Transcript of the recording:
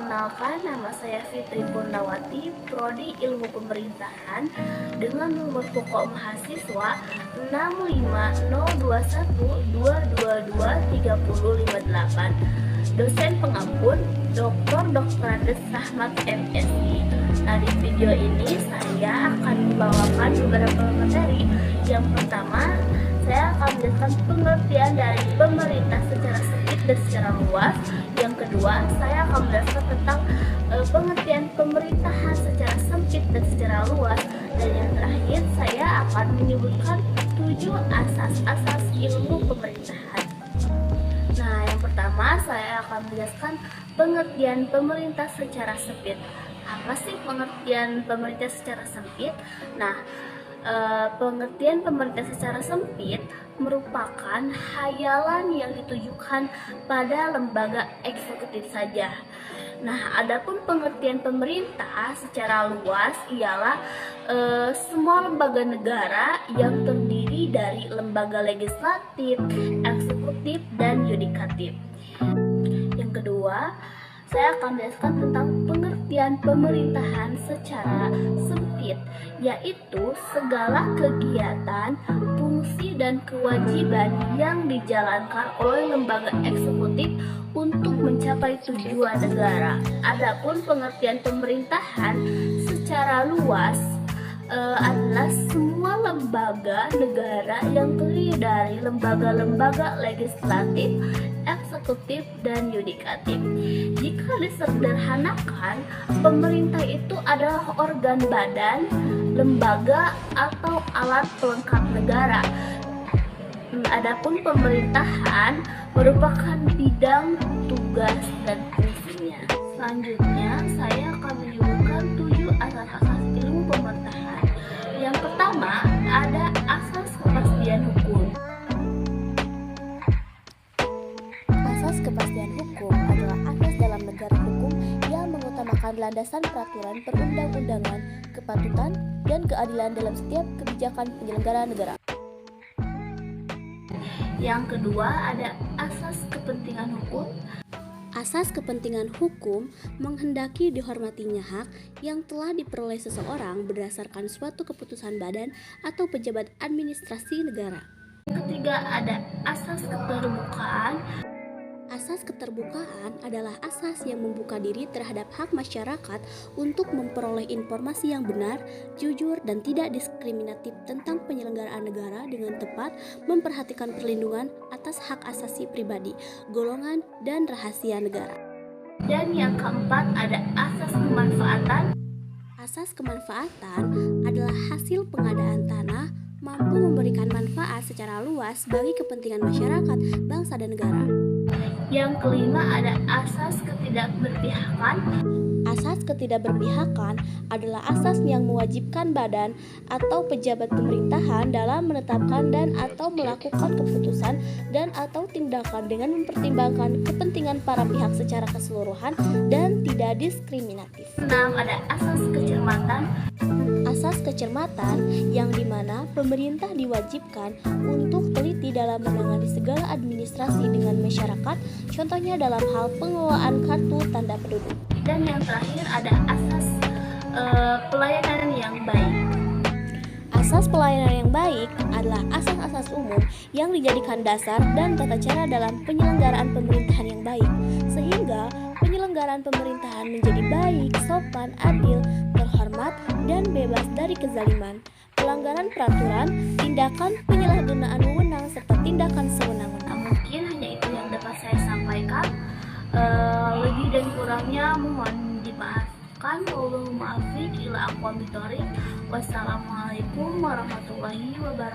Perkenalkan, nama saya Fitri Purnawati, Prodi Ilmu Pemerintahan, dengan nomor pokok mahasiswa 65021222358. Dosen pengampun Dr. Andes Rahmat MSI. Nah, di video ini saya akan membawakan beberapa materi. Yang pertama, saya akan menjelaskan pengertian dari pemerintah secara sempit dan secara luas. Yang kedua, saya akan menjelaskan tentang pengertian pemerintahan secara sempit dan secara luas. Dan yang terakhir, saya akan menyebutkan 7 asas-asas ilmu pemerintahan. Nah, yang pertama saya akan menjelaskan pengertian pemerintah secara sempit. Apa sih pengertian pemerintah secara sempit? Nah, pengertian pemerintah secara sempit merupakan hayalan yang ditujukan pada lembaga eksekutif saja. Nah, adapun pengertian pemerintah secara luas ialah semua lembaga negara yang terdiri dari lembaga legislatif, eksekutif, dan yudikatif. Yang kedua, saya akan menjelaskan tentang pengertian pemerintahan secara sempit, yaitu segala kegiatan, fungsi, dan kewajiban yang dijalankan oleh lembaga eksekutif untuk mencapai tujuan negara. Adapun pengertian pemerintahan secara luas adalah semua lembaga negara yang terdiri dari lembaga-lembaga legislatif, eksekutif, dan yudikatif. Jika disederhanakan, pemerintah itu adalah organ badan, lembaga, atau alat pelengkap negara. Adapun pemerintahan merupakan bidang, tugas, dan fungsinya. Selanjutnya, saya akan menyebutkan 7 asas-asas ilmu pemerintahan. Yang pertama, ada asas kepastian hukum. Asas kepastian hukum adalah asas dalam negara hukum yang mengutamakan landasan peraturan perundang-undangan, kepatutan, dan keadilan dalam setiap kebijakan penyelenggara negara. Yang kedua, ada asas kepentingan hukum. Asas kepentingan hukum menghendaki dihormatinya hak yang telah diperoleh seseorang berdasarkan suatu keputusan badan atau pejabat administrasi negara. Yang ketiga, ada asas keterbukaan. Asas keterbukaan adalah asas yang membuka diri terhadap hak masyarakat untuk memperoleh informasi yang benar, jujur, dan tidak diskriminatif tentang penyelenggaraan negara dengan tepat, memperhatikan perlindungan atas hak asasi pribadi, golongan, dan rahasia negara. Dan yang keempat, ada asas kemanfaatan. Asas kemanfaatan adalah hasil pengadaan tanah mampu memberikan manfaat secara luas bagi kepentingan masyarakat, bangsa, dan negara. Yang kelima, ada asas ketidakberpihakan. Asas ketidakberpihakan adalah asas yang mewajibkan badan atau pejabat pemerintahan dalam menetapkan dan atau melakukan keputusan dan atau tindakan dengan mempertimbangkan kepentingan para pihak secara keseluruhan dan tidak diskriminatif. 6. Ada asas kecermatan. Asas kecermatan yang dimana pemerintah diwajibkan untuk teliti dalam menangani segala administrasi dengan masyarakat, contohnya dalam hal pengelolaan kartu tanda penduduk. Dan yang terakhir, ada asas pelayanan yang baik. Asas pelayanan yang baik adalah asas-asas umum yang dijadikan dasar dan tata cara dalam penyelenggaraan pemerintahan yang baik, sehingga penyelenggaraan pemerintahan menjadi baik, sopan, adil, terhormat, dan bebas dari kezaliman, pelanggaran peraturan, tindakan penyalahgunaan wewenang, serta tindakan sewenang-wenang. Mungkin hanya itu yang dapat saya sampaikan. Lebih dan kurangnya mohon dimaafkan. Wassalamualaikum warahmatullahi wabarakatuh.